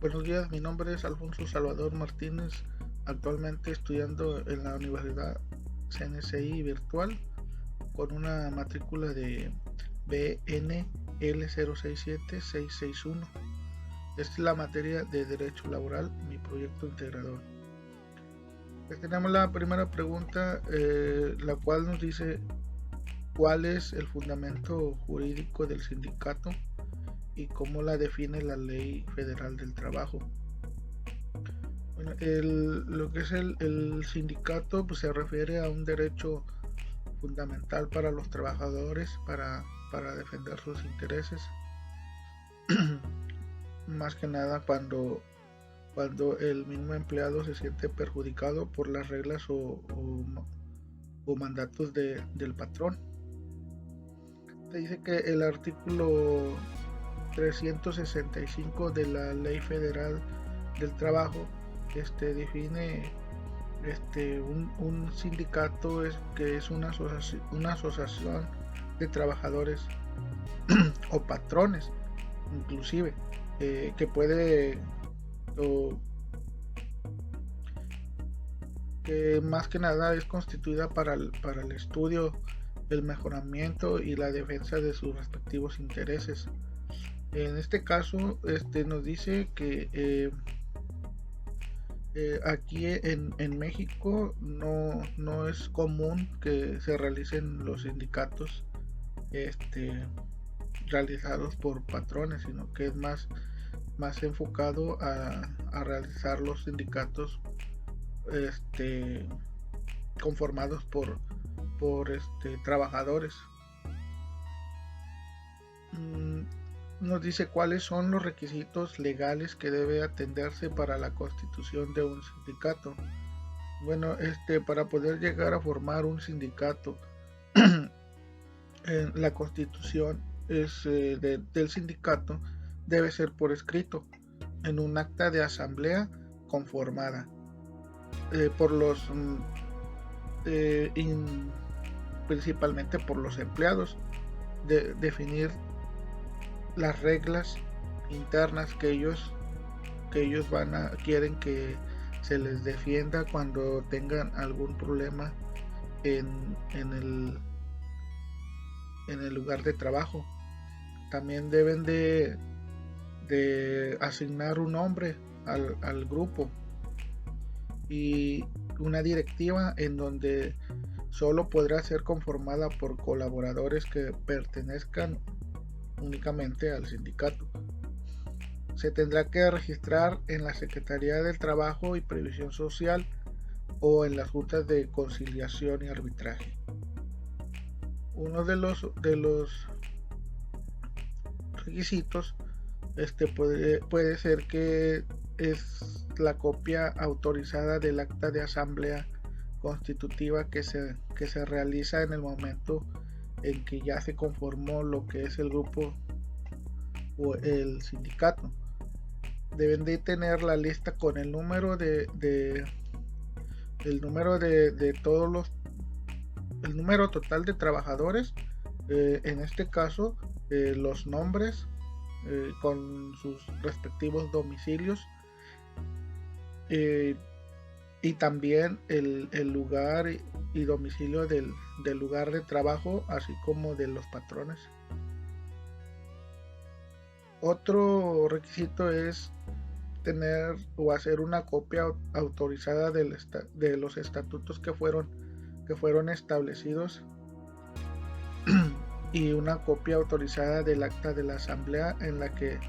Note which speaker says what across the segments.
Speaker 1: Buenos días, mi nombre es Alfonso Salvador Martínez, actualmente estudiando en la Universidad CNCI Virtual con una matrícula de BNL067661. Esta es la materia de Derecho Laboral, mi proyecto integrador. Tenemos la primera pregunta, la cual nos dice cuál es el fundamento jurídico del sindicato y cómo la define la Ley Federal del Trabajo. Bueno, lo que es el sindicato pues, se refiere a un derecho fundamental para los trabajadores para defender sus intereses. Más que nada cuando el mismo empleado se siente perjudicado por las reglas o mandatos del patrón. Se dice que el artículo 365 de la Ley Federal del Trabajo define un sindicato que es una asociación de trabajadores o patrones inclusive que puede que más que nada es constituida para el estudio, el mejoramiento y la defensa de sus respectivos intereses. En este caso nos dice que aquí en México no es común que se realicen los sindicatos realizados por patrones, sino que es más enfocado a realizar los sindicatos conformados por trabajadores. Nos dice cuáles son los requisitos legales que debe atenderse para la constitución de un sindicato. Bueno, para poder llegar a formar un sindicato, la constitución del sindicato debe ser por escrito en un acta de asamblea conformada por los principalmente por los empleados, definir las reglas internas que ellos quieren que se les defienda cuando tengan algún problema en el lugar de trabajo. También deben de asignar un nombre al grupo y una directiva en donde solo podrá ser conformada por colaboradores que pertenezcan únicamente al sindicato. Se tendrá que registrar en la Secretaría del Trabajo y Previsión Social o en las juntas de conciliación y arbitraje. Uno de los requisitos puede ser que es la copia autorizada del acta de asamblea constitutiva que se realiza en el momento en que ya se conformó lo que es el grupo o el sindicato. Deben de tener la lista con el número de todos el número total de trabajadores, en este caso los nombres con sus respectivos domicilios, y también el lugar y domicilio del lugar de trabajo, así como de los patrones. Otro requisito es tener o hacer una copia autorizada de los estatutos que fueron establecidos y una copia autorizada del acta de la asamblea en la que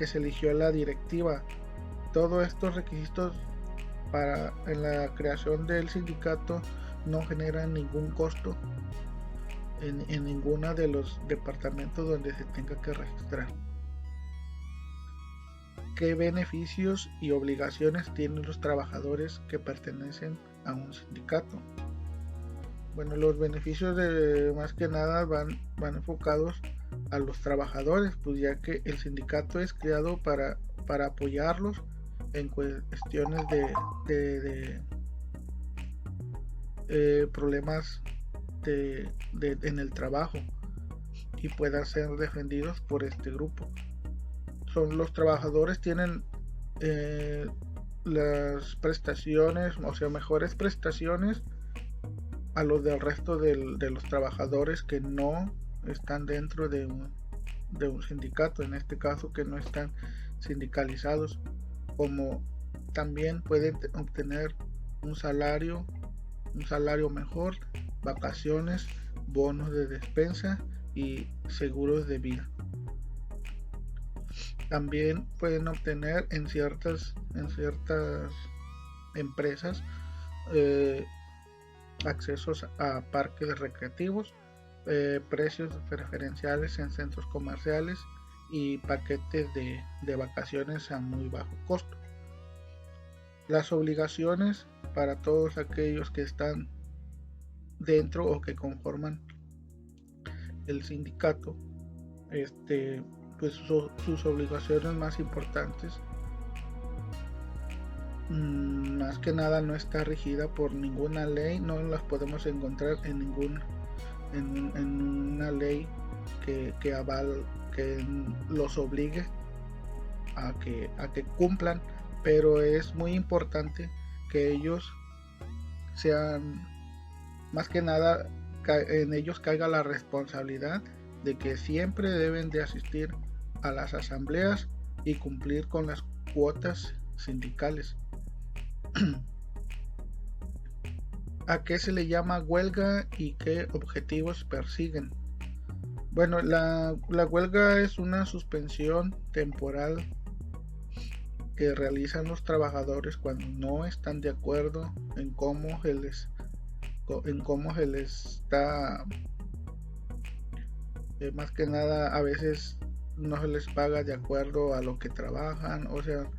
Speaker 1: se eligió la directiva. Todos estos requisitos en la creación del sindicato no generan ningún costo en ninguno de los departamentos donde se tenga que registrar. ¿Qué beneficios y obligaciones tienen los trabajadores que pertenecen a un sindicato? Bueno, los beneficios más que nada van enfocados a los trabajadores, pues ya que el sindicato es creado para apoyarlos en cuestiones de problemas en el trabajo y puedan ser defendidos por este grupo. Los trabajadores tienen las prestaciones, o sea, mejores prestaciones a los del resto de los trabajadores que no están dentro de un sindicato, en este caso que no están sindicalizados, como también pueden obtener un salario mejor, vacaciones, bonos de despensa y seguros de vida. También pueden obtener en ciertas empresas accesos a parques recreativos, precios preferenciales en centros comerciales y paquetes de vacaciones a muy bajo costo. Las obligaciones para todos aquellos que están dentro o que conforman el sindicato, pues sus obligaciones más importantes, más que nada no está regida por ninguna ley, no las podemos encontrar en una ley que los obligue a que cumplan, pero es muy importante que ellos sean, más que nada en ellos caiga la responsabilidad de que siempre deben de asistir a las asambleas y cumplir con las cuotas sindicales. ¿A qué se le llama huelga y qué objetivos persiguen? Bueno, la huelga es una suspensión temporal que realizan los trabajadores cuando no están de acuerdo en cómo se les está, más que nada a veces no se les paga de acuerdo a lo que trabajan, o sea,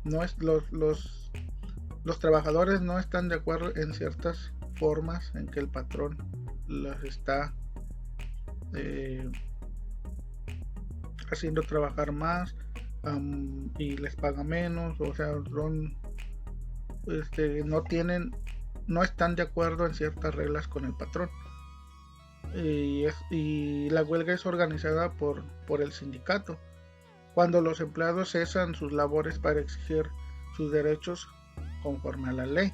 Speaker 1: no es los trabajadores no están de acuerdo en ciertas formas en que el patrón los está haciendo trabajar más y les paga menos, o sea, no están de acuerdo en ciertas reglas con el patrón, y la huelga es organizada por el sindicato cuando los empleados cesan sus labores para exigir sus derechos conforme a la ley.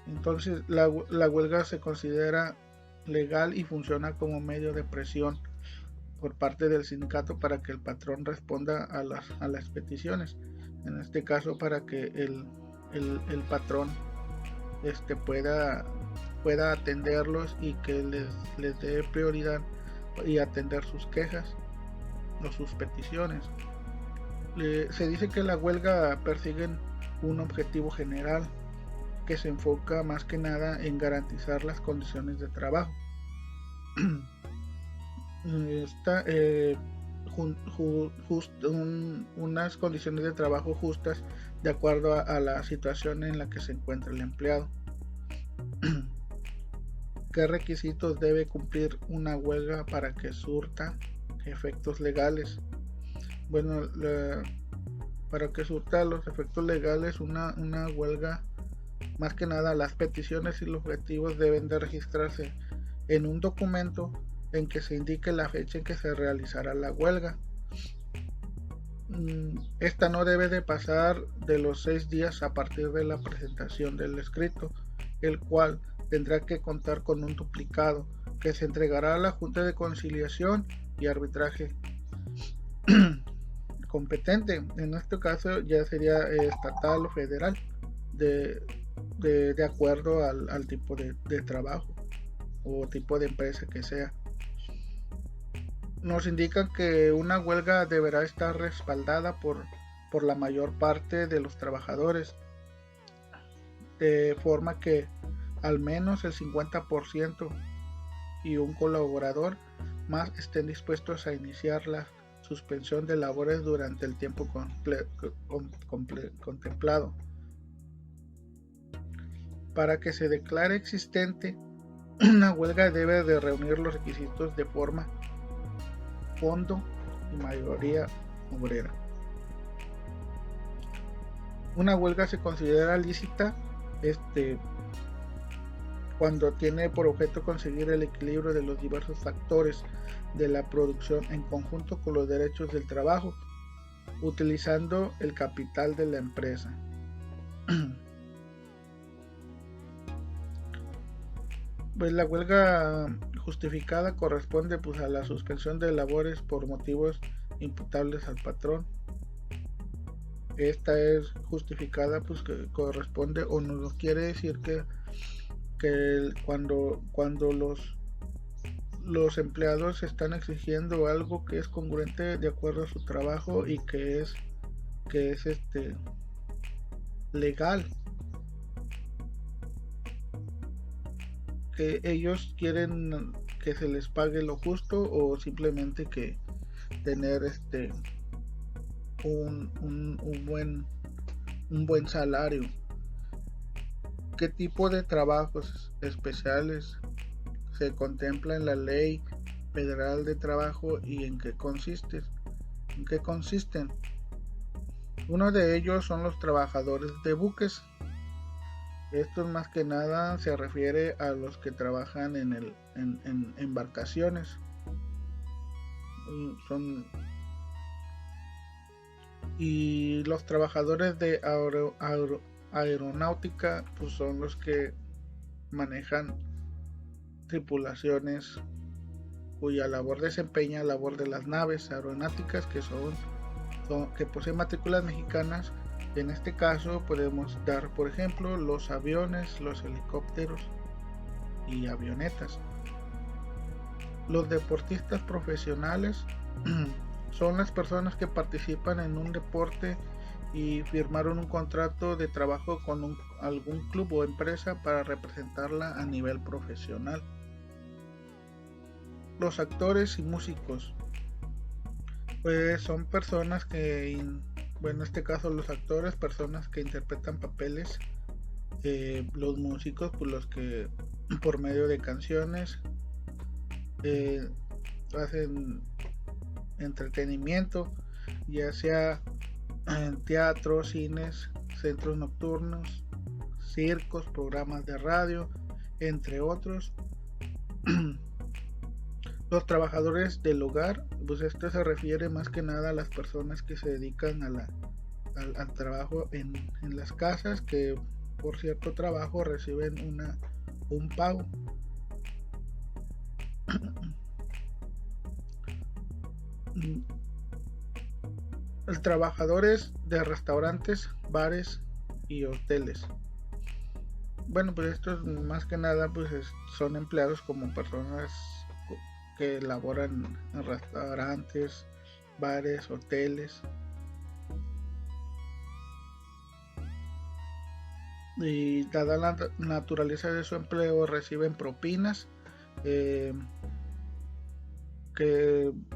Speaker 1: Entonces la huelga se considera legal y funciona como medio de presión por parte del sindicato para que el patrón responda a las peticiones, en este caso para que el patrón pueda atenderlos y que les dé prioridad y atender sus quejas o sus peticiones. Se dice que la huelga persiguen un objetivo general que se enfoca más que nada en garantizar las condiciones de trabajo. Unas condiciones de trabajo justas de acuerdo a la situación en la que se encuentra el empleado. ¿Qué requisitos debe cumplir una huelga para que surta efectos legales? Bueno, para que surta los efectos legales, una huelga, más que nada las peticiones y los objetivos deben de registrarse en un documento en que se indique la fecha en que se realizará la huelga. Esta no debe de pasar de los 6 días a partir de la presentación del escrito, el cual tendrá que contar con un duplicado que se entregará a la Junta de Conciliación y Arbitraje competente. En este caso ya sería estatal o federal, de acuerdo al tipo de trabajo o tipo de empresa que sea. Nos indican que una huelga deberá estar respaldada por la mayor parte de los trabajadores, de forma que al menos el 50% y un colaborador más estén dispuestos a iniciar la suspensión de labores durante el tiempo contemplado. Para que se declare existente una huelga debe de reunir los requisitos de forma, fondo y mayoría obrera. Una huelga se considera lícita cuando tiene por objeto conseguir el equilibrio de los diversos factores de la producción en conjunto con los derechos del trabajo utilizando el capital de la empresa. Pues la huelga justificada corresponde pues a la suspensión de labores por motivos imputables al patrón. Esta es justificada pues que corresponde o nos quiere decir que cuando los empleados están exigiendo algo que es congruente de acuerdo a su trabajo y que es legal, que ellos quieren que se les pague lo justo o simplemente que tener un buen salario. ¿Qué tipo de trabajos especiales se contempla en la Ley Federal de Trabajo y en qué consisten? Uno de ellos son los trabajadores de buques. Esto más que nada se refiere a los que trabajan en embarcaciones. Y los trabajadores de aeronáutica pues son los que manejan tripulaciones cuya labor desempeña labor de las naves aeronáuticas que poseen matrículas mexicanas. En este caso podemos dar por ejemplo los aviones, los helicópteros y avionetas. Los deportistas profesionales son las personas que participan en un deporte y firmaron un contrato de trabajo con algún club o empresa para representarla a nivel profesional. Los actores y músicos pues son personas que, en este caso los actores, personas que interpretan papeles, los músicos pues los que por medio de canciones hacen entretenimiento, ya sea en teatro, cines, centros nocturnos, circos, programas de radio, entre otros. Los trabajadores del hogar, pues esto se refiere más que nada a las personas que se dedican al trabajo en las casas, que por cierto trabajo reciben un pago. Los trabajadores de restaurantes, bares y hoteles. Bueno, pues estos más que nada pues son empleados como personas que laboran en restaurantes, bares, hoteles. Y dada la naturaleza de su empleo reciben propinas que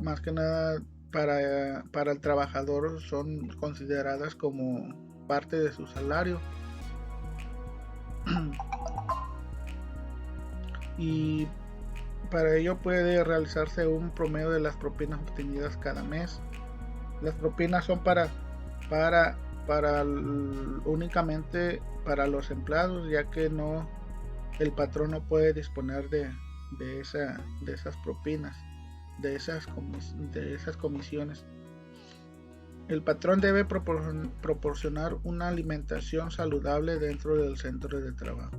Speaker 1: más que nada para el trabajador son consideradas como parte de su salario. Y para ello puede realizarse un promedio de las propinas obtenidas cada mes. Las propinas son únicamente para los empleados, ya que el patrón no puede disponer de esas propinas, de esas comisiones. El patrón debe proporcionar una alimentación saludable dentro del centro de trabajo.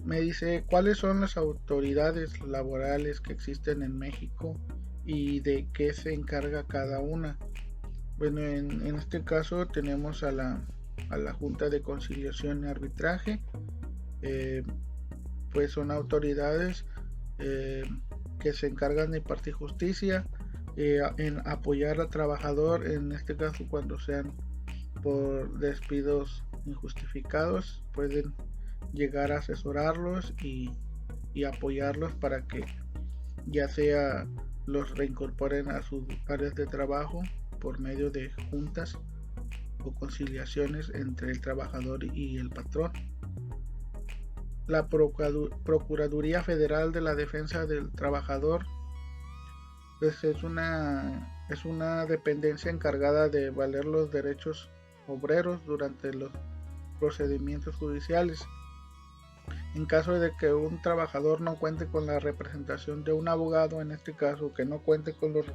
Speaker 1: Me dice cuáles son las autoridades laborales que existen en México y de qué se encarga cada una. Bueno, en este caso tenemos a la Junta de Conciliación y Arbitraje. Pues son autoridades que se encargan de impartir justicia, en apoyar al trabajador, en este caso cuando sean por despidos injustificados, pueden llegar a asesorarlos y apoyarlos para que ya sea los reincorporen a sus áreas de trabajo por medio de juntas o conciliaciones entre el trabajador y el patrón. La Procuraduría Federal de la Defensa del Trabajador pues es una dependencia encargada de valer los derechos obreros durante los procedimientos judiciales. En caso de que un trabajador no cuente con la representación de un abogado, en este caso que no cuente con los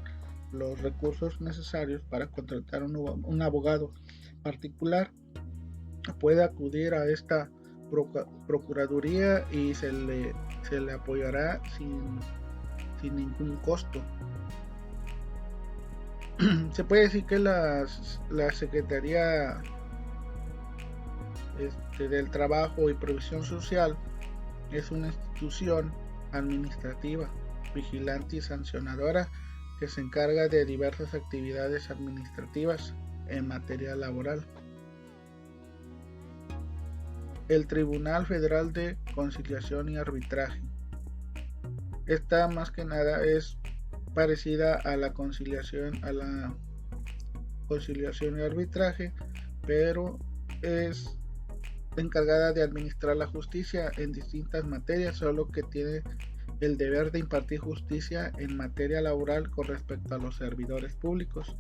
Speaker 1: los recursos necesarios para contratar un abogado particular, puede acudir a esta procuraduría y se le apoyará sin ningún costo. Se puede decir que la Secretaría del Trabajo y Previsión Social es una institución administrativa, vigilante y sancionadora que se encarga de diversas actividades administrativas en materia laboral. El Tribunal Federal de Conciliación y Arbitraje. Esta más que nada es parecida a la conciliación y arbitraje, pero es encargada de administrar la justicia en distintas materias, solo que tiene el deber de impartir justicia en materia laboral con respecto a los servidores públicos.